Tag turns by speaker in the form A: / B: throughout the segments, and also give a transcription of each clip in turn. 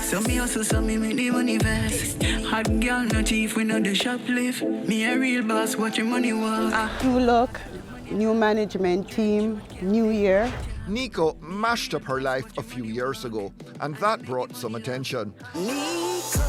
A: So me hustle, so me make the money vest. Hot girl, no thief, we know the shoplift. Me a real boss, watch your money walk.
B: New look, new management team, new year.
C: Nico mashed up her life a few years ago, and that brought some attention.
A: Nico,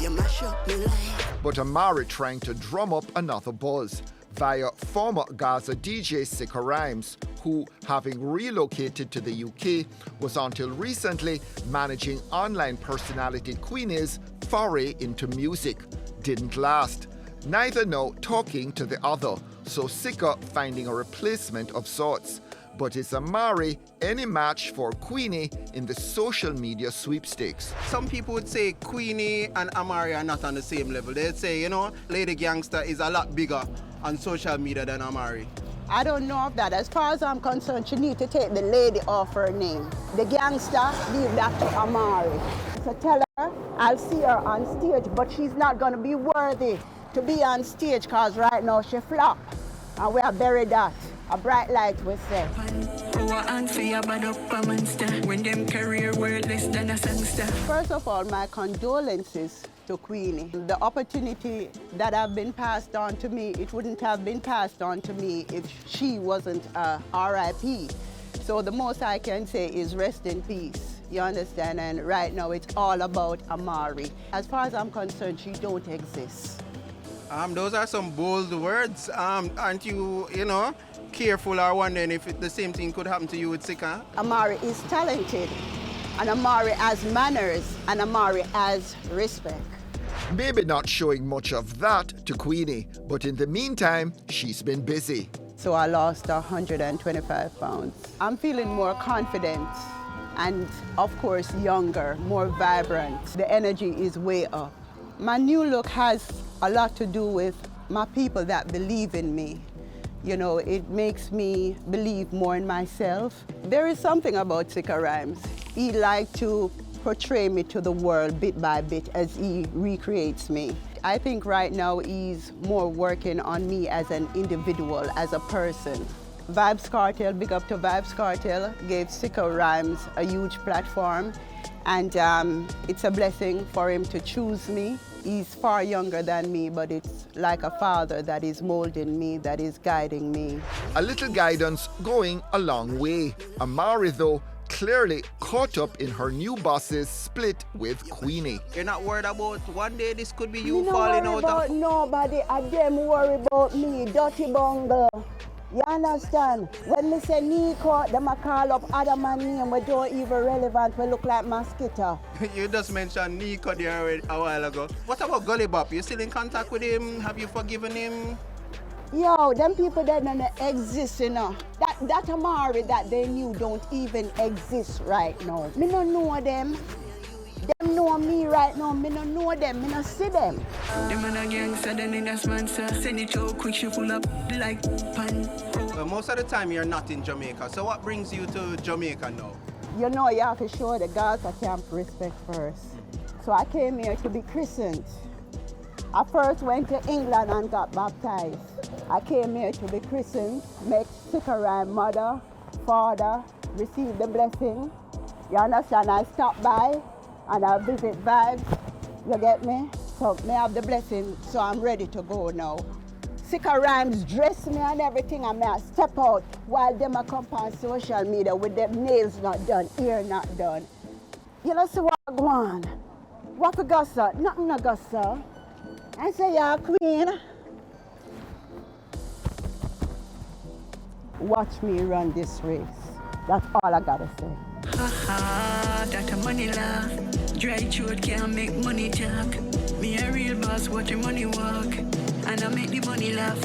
A: you mash up my life.
C: But Amari trying to drum up another buzz via former Gaza DJ Sika Rhymes, who, having relocated to the UK, was until recently managing online personality Queenie's foray into music. Didn't last. Neither now talking to the other, so Sika finding a replacement of sorts. But is Amari any match for Queenie in the social media sweepstakes?
D: Some people would say Queenie and Amari are not on the same level. They'd say, you know, Lady Gangster is a lot bigger on social media than Amari.
B: I don't know of that. As far as I'm concerned, she need to take the lady off her name. The gangster, leave that to Amari. So tell her I'll see her on stage, but she's not going to be worthy to be on stage because right now she flop. And we are buried that. A bright light, we say.
A: When them career world less than a sangster.
B: First of all, my condolences to Queenie. The opportunity that have been passed on to me, it wouldn't have been passed on to me if she wasn't a RIP. So the most I can say is rest in peace. You understand? And right now it's all about Amari. As far as I'm concerned, she don't exist.
D: Those are some bold words. Aren't you, careful or wondering if the same thing could happen to you with Sika?
B: Amari is talented, and Amari has manners, and Amari has respect.
C: Maybe not showing much of that to Queenie, but in the meantime, she's been busy.
B: So I lost 125 pounds. I'm feeling more confident and, of course, younger, more vibrant. The energy is way up. My new look has a lot to do with my people that believe in me. You know, it makes me believe more in myself. There is something about Sika Rhymes. He likes to portray me to the world bit by bit as he recreates me. I think right now he's more working on me as an individual, as a person. Vibes Cartel, big up to Vibes Cartel, gave Sika Rhymes a huge platform, and it's a blessing for him to choose me. He's far younger than me, but it's like a father that is molding me, that is guiding me.
C: A little guidance going a long way. Amari, though, clearly caught up in her new boss's split with Queenie.
D: You're not worried about one day this could be you
B: Me
D: falling
B: no
D: out
B: worry about nobody, and them worry about me, dirty bungle. You understand? When me say Nico, them a call up other man name we don't even relevant, we look like mosquito.
D: You just mentioned Nico there a while ago. What about Gully Bop? You still in contact with him? Have you forgiven him?
B: Yo, them people that don't exist, you know. That Amari that they knew don't even exist right now. Me no know them. Them know me right now. Me no know them. Me no see them.
A: Them man a gangster, then in that man, sir. Send it out quick, she pull up like pan.
D: Well, most of the time you're not in Jamaica. So what brings you to Jamaica now?
B: You know, you have to show the Gaza camp respect first. So I came here to be christened. I first went to England and got baptized. I came here to be christened, make Sika Rhyme mother, father, receive the blessing. You understand? I stop by and I visit Vibes. You get me? So may I have the blessing, so I'm ready to go now. Sika Rhymes dress me and everything, and may I step out while them a come on social media with them nails not done, ear not done. You know, see what I go on? What for gossa? Nothing no gossa. I say, yeah, queen. Watch me run this race. That's all I gotta say.
A: Ha ha, that a money laugh. Dry throat can't make money talk. Me a real boss, watch your money walk. And I make the money laugh.